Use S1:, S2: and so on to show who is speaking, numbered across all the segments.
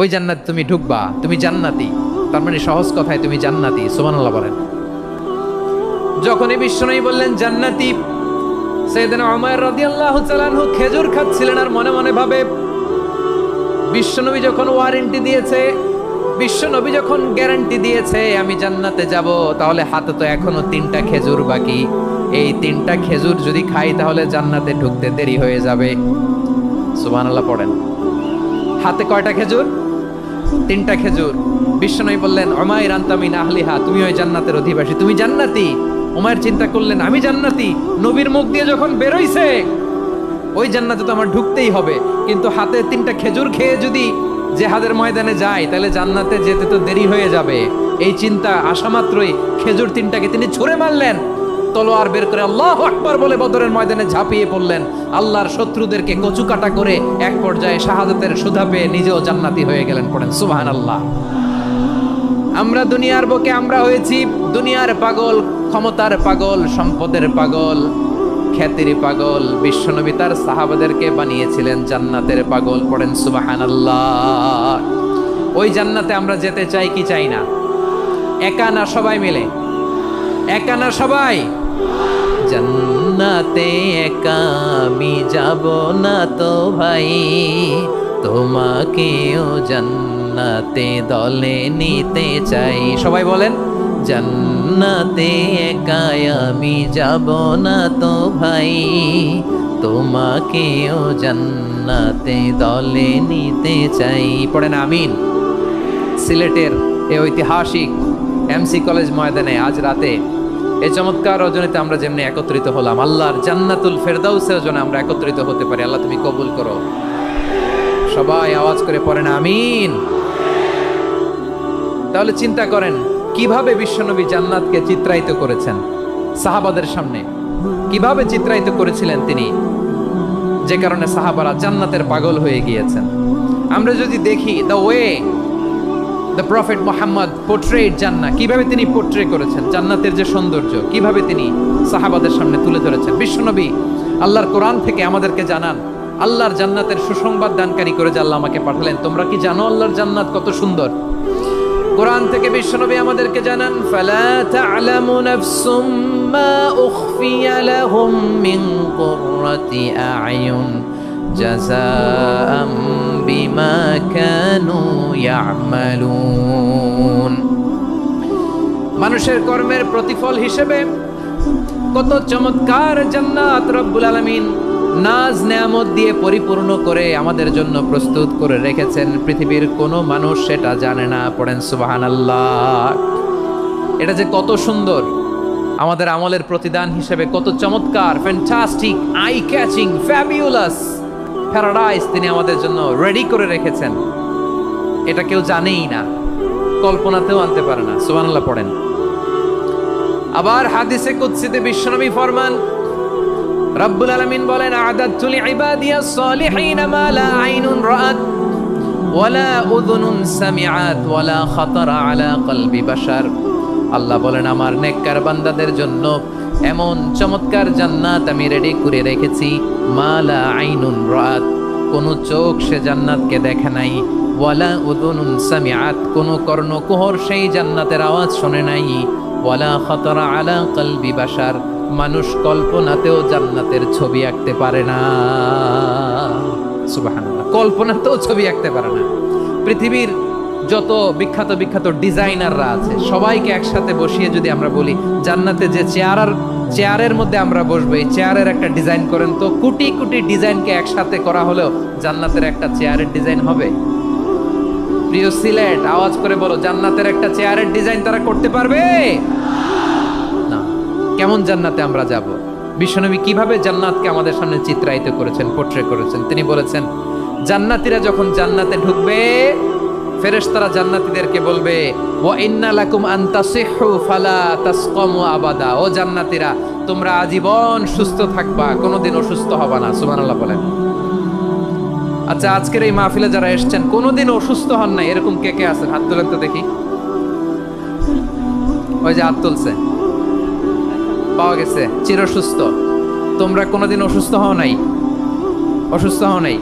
S1: ওই জান্নাত তুমি ঢুকবা, তুমি জান্নাতি। তার মানে সহজ কথায় তুমি জান্নাতি। সুবহানাল্লাহ বলেন। যখনই বিশ্বনবী বললেন জান্নাতি, সাইয়েদনা উমর রাদিয়াল্লাহু তাআলা আনহু খেজুর খাচ্ছিলেন আর মনে মনে ভাবে, বিশ্বনবী যখন ওয়ারেন্টি দিয়েছে, বিশ্বনবী যখন গ্যারান্টি দিয়েছে আমি জান্নাতে যাব, তাহলে হাতে তো এখনো 3টা খেজুর বাকি। এই 3টা খেজুর যদি খাই তাহলে জান্নাতে ঢুকতে দেরি হয়ে যাবে। সুবহানাল্লাহ পড়েন। হাতে কয়টা খেজুর? 3টা খেজুর। বিশ্বনবী বললেন উমাইর আনতা মিন আহলিহা, তুমি ওই জান্নাতের অধিবাসী, তুমি জান্নাতি। উমাইর চিন্তা করলেন আমি জান্নাতি, নবীর মুখ দিয়ে যখন বেরোইছে ওই জান্নাতে তো আমার ঢুকতেই হবে, কিন্তু হাতে 3টা খেজুর খেয়ে যদি জিহাদের ময়দানে যায় তাহলে জান্নাতে যেতে তো দেরি হয়ে যাবে। এই চিন্তা আসা মাত্রই খেজুর 3টাকে তিনি ছুঁড়ে মারলেন, তলোয়ার বের করে আল্লাহু আকবার বলে বদরের ময়দানে ঝাঁপিয়ে পড়লেন। আল্লাহর শত্রুদেরকে কচুকাটা করে এক পর্যায়ে শাহাদাতের সুধা পেয়ে নিজেও জান্নাতি হয়ে গেলেন। পড়েন সুবহানাল্লাহ। আমরা দুনিয়ার বুকে আমরা হয়েছি দুনিয়ার পাগল, ক্ষমতার পাগল, সম্পদের পাগল, খ্যাতির পাগল। বিশ্বনবী তার সাহাবাদেরকে বানিয়েছিলেন জান্নাতের পাগল। পড়েন সুবহানাল্লাহ। ওই জান্নাতে আমরা যেতে চাই কি চাই না? একা না সবাই মিলে? একা না সবাই? জান্নাতে একা আমি যাব না তো ভাই, তোমাকেও জান্নাতে দলে নিতে চাই। সবাই বলেন জান্নাতে একা আমি যাব না তো ভাই, তোমাকেও জান্নাতে দলে নিতে চাই। পড়েন আমিন। সিলেটের এই ঐতিহাসিক এমসি কলেজ ময়দানে আজ রাতে এই চমৎকার রজনীতে আমরা যেমনি একত্রিত হলাম, আল্লাহর জান্নাতুল ফেরদাউসের জন্য আমরা একত্রিত হতে পারি। আল্লাহ তুমি কবুল করো। সবাই আওয়াজ করে পড়েন আমিন। তাহলে চিন্তা করেন কিভাবে বিশ্বনবী জান্নাতকে চিত্রায়িত করেছেন সাহাবাদের সামনে, কিভাবে চিত্রায়িত করেছিলেন তিনি, যে কারণে সাহাবারা জান্নাতের পাগল হয়ে গিয়েছেন। আমরা যদি দেখি the way the prophet Muhammad portrait জান্নাত, কিভাবে তিনি পোর্ট্রে করেছেন জান্নাতের যে সৌন্দর্য, কিভাবে তিনি সাহাবাদের সামনে তুলে ধরেছেন। বিশ্বনবী আল্লাহর কোরআন থেকে আমাদেরকে জানান আল্লাহর জান্নাতের সুসংবাদ দানকারী করে যে আল্লাহ আমাকে পাঠালেন। তোমরা কি জানো আল্লাহর জান্নাত কত সুন্দর? কোরআন থেকে বিশ্বনবী আমাদেরকে জানান ফালা তা'লামু নাফসুম মা উখফিয়া লাহুম মিন কুররাতি আ'য়ুন জাযাআম বিমা কানু ইয়া'মালুন। মানুষের কর্মের প্রতিফল হিসেবে কত চমৎকার জান্নাত রব্বুল আলামিন নাজ নেয়ামত দিয়ে পরিপূর্ণ করে আমাদের জন্য প্রস্তুত করে রেখেছেন। পৃথিবীর কোনো মানুষ সেটা জানে না। পড়েন সুবহানাল্লাহ। এটা যে কত সুন্দর, আমাদের আমলের প্রতিদান হিসেবে কত চমৎকার, fantastic, eye catching, fabulous paradise তিনি আমাদের জন্য রেডি করে রেখেছেন। এটা কেউ জানেই না, কল্পনাতেও আনতে পারে না। সুবহানাল্লাহ পড়েন। আবার হাদিসে কুদসিতে বিশ্বনবী ফরমান, রব্বুল আলামিন বলেন আ'দাতু লিইবাদিয়াস সালিহিন মা লা আইনুন রাআত ওয়ালা উযুনুন সামিআত ওয়ালা খাতারা আলা কলবি বাশার। আল্লাহ বলেন আমার নেককার বান্দাদের জন্য এমন চমৎকার জান্নাত আমি রেডি করে রেখেছি, মা লা আইনুন রাআত, কোন চোখ সে জান্নাতকে দেখে নাই, ওয়ালা উযুনুন সামিআত, কোন কর্ণকুহর সেই জান্নাতের আওয়াজ শোনে নাই, ওয়ালা খাতারা আলা কলবি বাশার, মানুষ কল্পনাতেও জান্নাতের ছবি আঁকতে পারে না। সুবহানাল্লাহ, কল্পনাতেও ছবি আঁকতে পারে না। পৃথিবীর যত বিখ্যাত বিখ্যাত ডিজাইনাররা আছে সবাইকে একসাথে বসিয়ে যদি আমরা বলি জান্নাতে যে চেয়ারের মধ্যে আমরা বসবো, এই চেয়ারের একটা ডিজাইন করেন তো, কোটি কোটি ডিজাইনকে একসাথে করা হলেও জান্নাতের একটা চেয়ারের ডিজাইন হবে? প্রিয় সিলেট আওয়াজ করে বলো, জান্নাতের একটা চেয়ারের ডিজাইন তারা করতে পারবে না। কেমন জান্নাতে আমরা যাব? বিশ্বনবী কিভাবে জান্নাতকে আমাদের সামনে চিত্রায়িত করেছেন, পোর্ট্রে করেছেন। তিনি বলেছেন জান্নাতীরা যখন জান্নাতে ঢুকবে ফেরেশতারা জান্নাতীদেরকে বলবে ওয়া ইন্না লাকুম আন তাসিহু ফালা তাসকামু আবাদা, ও জান্নাতীরা তোমরা আজীবন সুস্থ থাকবা, কোনোদিন অসুস্থ হবা না। সুবহানাল্লাহ বলেন। আচ্ছা, আজকের এই মাহফিলে যারা এসেছেন কোনোদিন অসুস্থ হন নাই এরকম কে কে আছেন? হাত তোলেন তো দেখি। ওই যে হাত তুলছে, পাওয়া গেছে, চিরসুস্থ। তোমরা কোনোদিন অসুস্থ হও নাই? অসুস্থ হও নাই?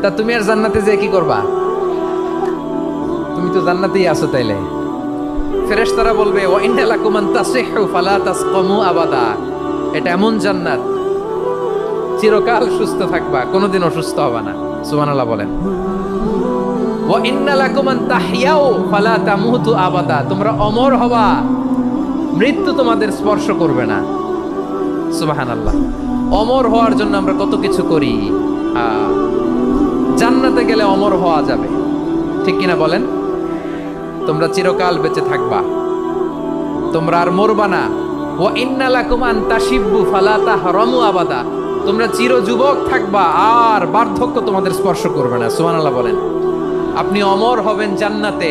S1: তা তুমি আর জান্নাতে যে কি করবা? তুমি তো জান্নাতেই আছো তাইলে। ফেরেশতারা বলবে ওয়া ইন্না লাকুম আন তাসিহু ফালা তাসকামু আবাদা, এটা এমন জান্নাত চিরকাল সুস্থ থাকবা, কোনোদিন অসুস্থ হবে না। সুবহানাল্লাহ বলেন। ওয়া ইন্না লাকুম আন তাহইয়াউ ফালা তামুতু আবাদা, তোমরা অমর হবা, মৃত্যু তোমাদের স্পর্শ করবে না। সুবহানাল্লাহ। অমর হওয়ার জন্য আমরা কত কিছু করি। জান্নাতে গেলে অমর হওয়া যাবে, ঠিক কিনা বলেন? তোমরা চিরকাল বেঁচে থাকবা, তোমরা আর মরবা না। ওয়া ইন্না লাকুম আন তাশিব্বু ফালা তাহরামু আবাদা, তোমরা চির যুবক থাকবা, আর বার্ধক্য তোমাদের স্পর্শ করবে না। সুবহানাল্লাহ বলেন। আপনি অমর হবেন জান্নাতে,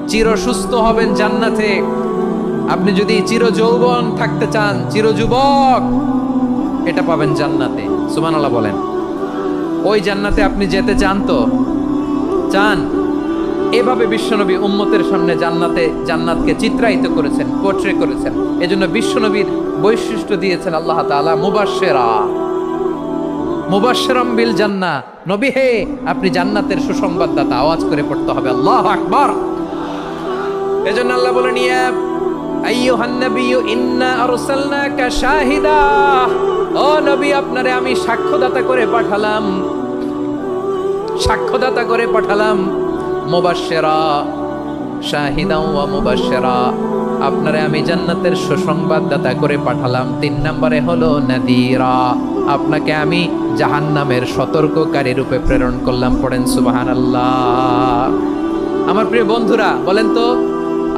S1: চির সুস্থ হবেন জান্নাতে। আপনি যদি চির যৌবন থাকতে চান, চির যুবক, এটা পাবেন জান্নাতে। সুবহানাল্লাহ বলেন। ওই জান্নাতে আপনি যেতে চান তো? চান? এভাবে বিশ্বনবী উম্মতের সামনে জান্নাতকে চিত্রায়িত করেছেন, পোর্ট্রে করেছেন। এজন্য বিশ্বনবীর বৈশিষ্ট্য দিয়েছেন আল্লাহ তাআলা মুবাশশিরাম বিল জান্নাহ। নবী হে, আপনি জান্নাতের সুসংবাদদাতা। আওয়াজ করে পড়তে হবে আল্লাহু আকবার। এজন্য আল্লাহ বলেন, ইয়া আইয়ুহান নাবিয়্যু ইন্না আরসালনাকা শাহিদা, ও নবী, আপনারে আমি সাক্ষ্যদাতা করে পাঠালাম, সাক্ষ্যদাতা করে পাঠালাম। মুবাশশিরা, শাহিদা ওয়া মুবাশশিরা, আপনারে আমি জান্নাতের সুসংবাদদাতা করে পাঠালাম। 3 নম্বরে হলো নাদিরা, আপনাকে আমি জাহান্নামের সতর্ককারী রূপে প্রেরণ করলাম। পড়েন সুবহানাল্লাহ। আমার প্রিয় বন্ধুরা, বলেন তো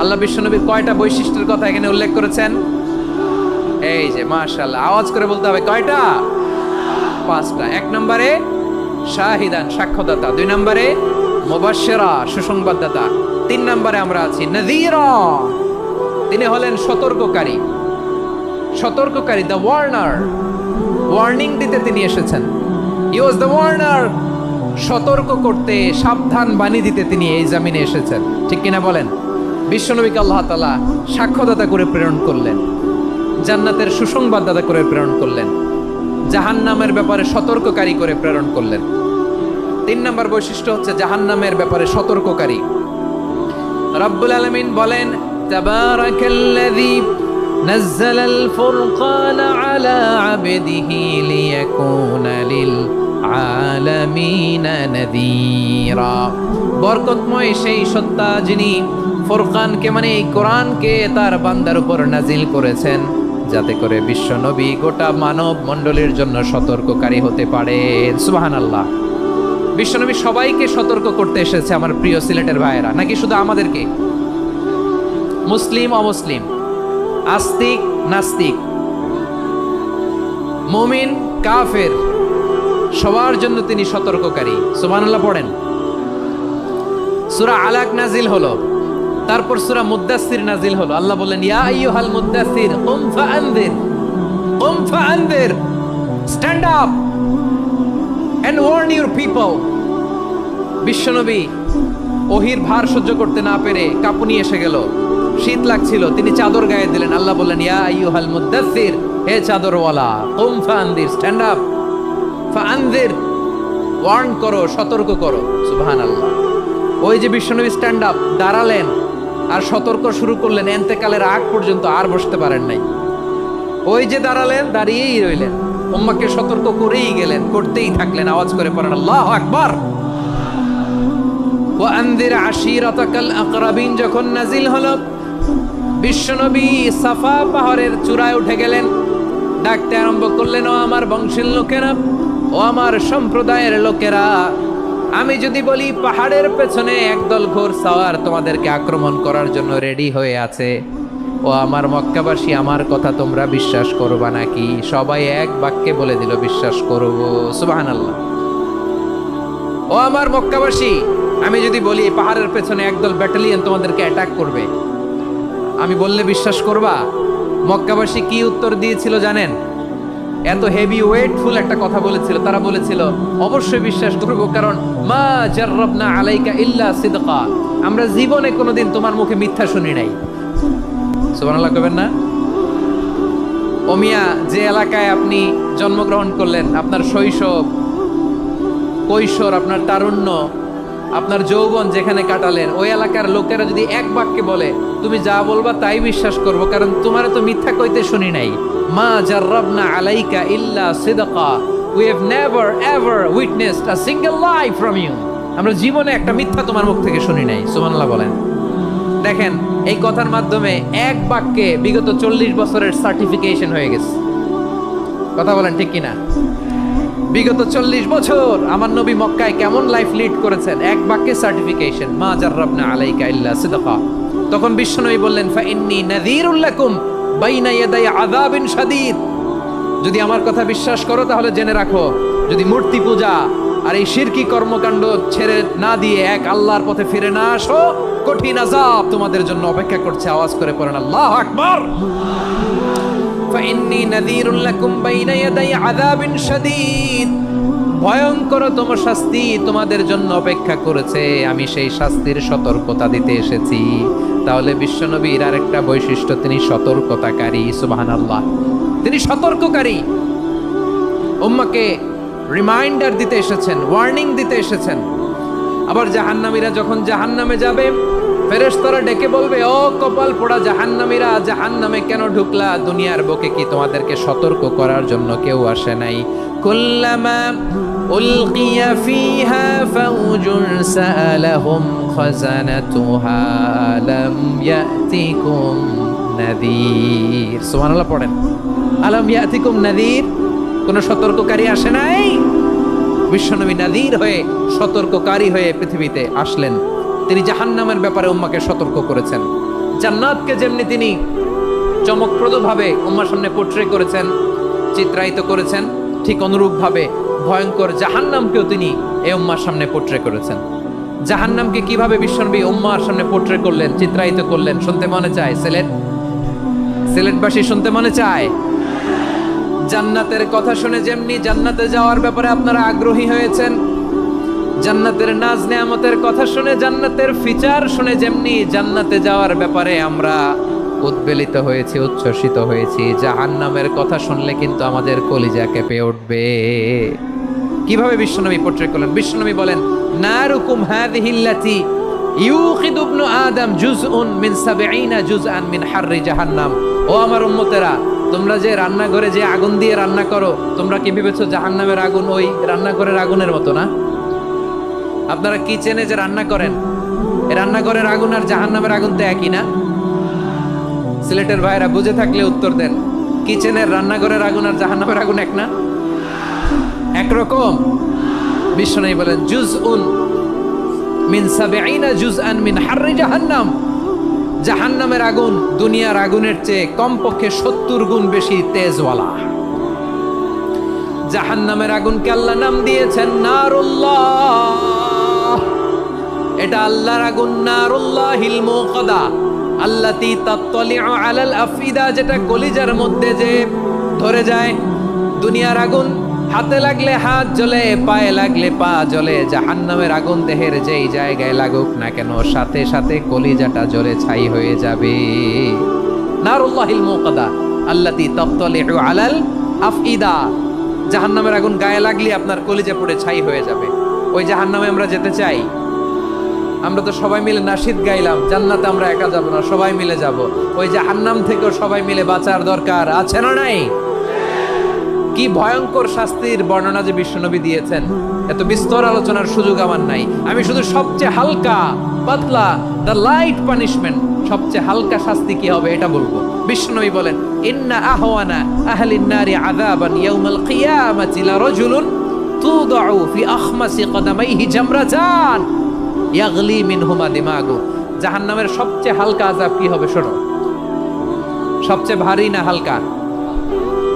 S1: আল্লাহ বিশ্বনবীর কয়টা বৈশিষ্ট্যের কথা এখানে উল্লেখ করেছেন? এই যে মাশাআল্লাহ, আওয়াজ করে বলতে হবে কয়টা? 5টা। 1 নম্বরে শাহিদান, সাক্ষ্যদাতা। 2 নম্বরে মুবাশশিরা, সুসংবাদদাতা। 3 নম্বরে আমরা আছি নাযীরা, তিনি হলেন সতর্ককারী। সতর্ককারী, দ্য ওয়ার্নার, ওয়ার্নিং দিতে তিনি এসেছেন। হি ওয়াজ দ্য ওয়ার্নার, সতর্ক করতে, সাবধান বাণী দিতে তিনি এই জমিনে এসেছেন। ঠিক কিনা বলেন? বিশ্বনবীকে আল্লাহ তাআলা সাক্ষ্যদাতা করে প্রেরণ করলেন, জান্নাতের সুসংবাদদাতা করে প্রেরণ করলেন, জাহান্নামের ব্যাপারে সতর্ককারী করে প্রেরণ করলেন। 3 নম্বর বৈশিষ্ট্য হচ্ছে জাহান্নামের ব্যাপারে সতর্ককারী। রব্বুল আলামিন বলেন, তাবারাকাল্লাযী নাযালাল ফুরকানা আলা আবদিহি লিয়াকুনা লিল আলামিনা নাযীরা, বরকতময় সেই সত্তা যিনি ফুরকানকে, মানে এই কোরআনকে তার বান্দার উপর নাজিল করেছেন, যাতে করে বিশ্ব নবী গোটা মানব মণ্ডলীর জন্য সতর্ককারী হতে পারেন। সুবহানাল্লাহ। বিশ্বনবী সবাইকে সতর্ক করতে এসেছে, আমার প্রিয় সিলেটের ভাইয়েরা, নাকি শুধু আমাদেরকে? মুসলিম অমুসলিম, আস্তিক নাস্তিক, মুমিন কাফের, সবার জন্য তিনি সতর্ককারী। সুবহানাল্লাহ পড়েন। সূরা আলাক নাজিল হলো, তারপর সূরা মুদ্দাসসির নাজিল হলো। আল্লাহ বললেন, ইয়া আইয়ুহাল মুদ্দাসসির কুম ফাআনদির, কুম ফাআনদির, stand up and warn your people. বিশ্বনবী ওহির ভার সহ্য করতে না পেরে কাঁপুনি এসে গেল, শীত লাগছিল, তিনি চাদর গায়ে দিলেন। আল্লাহ বললেন, ইয়া আইয়ুহাল মুদ্দাসসির, হে চাদরওয়ালা, কুম ফাআনদির, স্ট্যান্ড আপ, ফাআনদির, ওয়ার্ন করো, সতর্ক করো। সুবহানাল্লাহ। ওই যে বিশ্বনবী স্ট্যান্ড আপ, দাঁড়ালেন আর সতর্ক শুরু করলেন, এন্তেকালের আগ পর্যন্ত আর বসতে পারেন নাই। ওই যে দাঁড়ালেন, দাঁড়িয়েই রইলেন, উম্মাহকে সতর্ক করেই গেলেন, করতেই থাকলেন। আওয়াজ করে পড়েন আল্লাহু আকবার। ওয়া আনযির আশীরাতাকাল আকরাবিন যখন নাজিল হলো, বিশ্বনবী সাফা পাহাড়ের চূড়ায় উঠে গেলেন, ডাকতে আরম্ভ করলেন, ও আমার বংশের লোকেরা, ও আমার সম্প্রদায়ের লোকেরা, আমি যদি বলি পাহাড়ের পেছনে একদল ঘোড়সাওয়ার তোমাদেরকে আক্রমণ করার জন্য রেডি হয়ে আছে, ও আমার মক্কাবাসী, আমার কথা তোমরা বিশ্বাস করবা নাকি? সবাই এক বাক্যে বলে দিল, বিশ্বাস করব। সুবহানাল্লাহ। ও আমার মক্কাবাসী, আমি যদি বলি পাহাড়ের পেছনে একদল ব্যাটালিয়ন তোমাদেরকে অ্যাটাক করবে, আমি বললে বিশ্বাস করবা? মক্কাবাসী কি উত্তর দিয়েছিল জানেন? এত হেভি ওয়েটফুল একটা কথা বলেছিল। তারা বলেছিল, অবশ্যই বিশ্বাস করব, কারণ মা জাররাবনা আলাইকা ইল্লা সিদকা, আমরা জীবনে কোনোদিন তোমার মুখে মিথ্যা শুনি নাই। সুবহানাল্লাহ কবেন না? ও মিয়া, যে এলাকায় আপনি জন্মগ্রহণ করলেন, আপনার শৈশব, কৈশোর, আপনার তারুণ্য, আপনার যৌবন যেখানে কাটালেন ওই এলাকার লোকেরা যদি এক বাক্যে বলে তুমি যা বলবা তাই বিশ্বাস করব, কারণ তোমার তো মিথ্যা কইতে শুনি নাই। মা জাররাবনা আলাইকা ইল্লা সিদকা, we have never ever witnessed a single lie from you. আমরা জীবনে একটা মিথ্যা তোমার মুখ থেকে শুনি নাই। সুবহানাল্লাহ বলেন। দেখেন এই কথার মাধ্যমে এক বাক্যে বিগত 40 বছরের সার্টিফিকেশন হয়ে গেছে। কথা বলেন ঠিক কিনা? বিগত 40 বছর আমার নবী মক্কায় কেমন লাইফ লিড করেছেন, এক বাক্যে সার্টিফিকেশন, মা জাররাবনা আলাইকা ইল্লা সিদকা। তখন বিশ্বনবী বললেন ফা ইন্নী নাযীরুল লাকুম বাইনা ইয়াদাই আযাবিন শাদীদ। যদি আমার কথা বিশ্বাস করো তাহলে জেনে রাখো, যদি মূর্তি পূজা আর এই শিরকি কর্মকাণ্ড ছেড়ে না দিয়ে এক আল্লাহর পথে ফিরে না আসো, কঠিন আযাব তোমাদের জন্য অপেক্ষা করছে। আওয়াজ করে পড়েন আল্লাহু আকবার। ফাইন্নী নাযীরুল লাকুম বাইনা ইয়াদাই আযাবিন শাদীদ। ভয়ঙ্করতম শাস্তি তোমাদের জন্য অপেক্ষা করেছে, আমি সেই শাস্তির সতর্কতা দিতে এসেছি। তাহলে বিশ্বনবীর আরেকটা বৈশিষ্ট্য, তিনি সতর্কতাকারী। সুবহানাল্লাহ, তিনি সতর্ককারী। উম্মাহকে রিমাইন্ডার দিতে এসেছেন, ওয়ার্নিং দিতে এসেছেন। আবার জাহান্নামীরা যখন জাহান্নামে যাবে, ফেরেশতারা ডেকে বলবে, ও কপাল পোড়া জাহান্নামীরা, জাহান্নামে কেন ঢুকলা? দুনিয়ার বুকে কি তোমাদেরকে সতর্ক করার জন্য কেউ আসে নাই? কুল্লামা উলকিয়া ফিহা ফাউজুন সাআলাহুম খাযানাতুহা আলাম ইয়াতিকুম নাযীর। সুবহানাল্লাহ পড়েন। আলাম ইয়াতিকুম নাযীর, কোন সতর্ককারী আসে নাই? বিশ্বনবী নাযীর হয়ে, সতর্ককারী হয়ে পৃথিবীতে আসলেন। তিনি জাহান্নামের ব্যাপারে উম্মাকে সতর্ক করেছেন। জান্নাতকে যেমনি তিনি চমকপ্রদভাবে উম্মার সামনে পোট্রে করেছেন, চিত্রায়িত করেছেন, ঠিক অনুরূপভাবে ভয়ঙ্কর জাহান্নামকেও তিনি এই উম্মার সামনে পোট্রে করেছেন। জাহান্নামকে কিভাবে বিশ্বনবী উম্মার সামনে পোট্রে করলেন, চিত্রায়িত করলেন, শুনতে মনে চায়? সিলেটবাসী শুনতে মনে চায়? জান্নাতের কথা শুনে যেমনি জান্নাতে যাওয়ার ব্যাপারে আপনারা আগ্রহী হয়েছেন, জান্নাতের নাজ নেয়ামতের কথা শুনে, জান্নাতের ফিচার শুনে যেমনি জান্নাতে যাওয়ার ব্যাপারে আমরা উদ্বেলিত হয়েছি, উচ্ছ্বসিত হয়েছি, জাহান্নামের কথা শুনলে কিন্তু আমাদের কলিজা কেঁপে উঠবে। কিভাবে বিশ্বনবী পোট্রে করলেন? বিশ্বনবী বলেন, নারুকুম হাযিহিল্লাতী ইউকিদু ইবনু আদম জুজউন মিন ৭০ জুজআন মিন হাররি জাহান্নাম। ও আমার উম্মতেরা, তোমরা যে রান্নাঘরে যে আগুন দিয়ে রান্না করো, তোমরা কি ভেবেছো জাহান্নামের আগুন ওই রান্নাঘরের আগুনের মতো না? আপনারা কিচেনে যে রান্না করেন, এই রান্নাঘরের আগুন আর জাহান্নামের আগুন তো একই না? সিলেটের ভাইরা বুঝে থাকলে উত্তর দেন। কিচেনের রান্নাঘরের আগুন আর জাহান্নামের আগুন এক না? একরকম? বিশ্বনবী বলেন, জুজউন মিন ৭০ জুজআন মিন হাররি জাহান্নাম। জাহান্নামের আগুন দুনিয়ার আগুনের চেয়ে কমপক্ষে ৭০ গুণ বেশি তেজওয়ালা। জাহান্নামের আগুনকে আল্লাহ নাম দিয়েছেন নারুল্লাহ। এটা আল্লাহর আগুন, নারুল্লাহিল মুকাদা আল্লাতী তাত্তালিউ আলাল আফইদা, যেটা কলিজার মধ্যে যে ধরে যায়। দুনিয়ার আগুন হাতে লাগলে হাত জ্বলে, পায়ে লাগলে পা জ্বলে। জাহান্নামের আগুন দেহের যেই জায়গায় লাগুক না কেন, সাথে সাথে কলিজাটা জ্বলে ছাই হয়ে যাবে। নারুল্লাহিল মুকাদা আল্লাতী তাত্তালিউ আলাল আফইদা। জাহান্নামের আগুন গায়ে লাগলে আপনার কলিজা পুড়ে ছাই হয়ে যাবে। ওই জাহান্নামে আমরা যেতে চাই? আমরা তো সবাই মিলে নাশিদ গাইলাম, জান্নাতে আমরা একা যাব না, সবাই মিলে যাব। ওই জাহান্নাম থেকেও সবাই মিলে বাঁচার দরকার আছে না নাই? কি ভয়ঙ্কর শাস্তির বর্ণনা যে বিশ্বনবী দিয়েছেন, এত বিস্তর আলোচনার সুযোগ আমার নাই। আমি শুধু সবচেয়ে হালকা পাতলা, দ্য লাইট পানিশমেন্ট, সবচেয়ে হালকা শাস্তি কি হবে এটা বলবো। বিশ্বনবী বলেন, ইন্না আহওয়ানা আহলিন নারি আযাবান ইয়াউমাল কিয়ামাতি লারাজুলুন তুদাউ ফি আখমাসি কদামাইহি জামরাতান ইয়াগলি মিনহুমা দিমাগু। জাহান্নামের সবচেয়ে হালকা আযাব কি হবে? শোনো, সবচেয়ে ভারী না হালকা?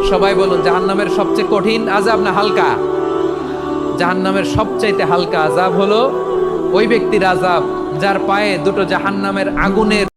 S1: সবাই বলুন, জাহান্নামের সবচেয়ে কঠিন আযাব না হালকা? জাহান্নামের সবচাইতে হালকা আযাব হলো ওই ব্যক্তির আযাব যার পায়ে দুটো জাহান্নামের আগুনের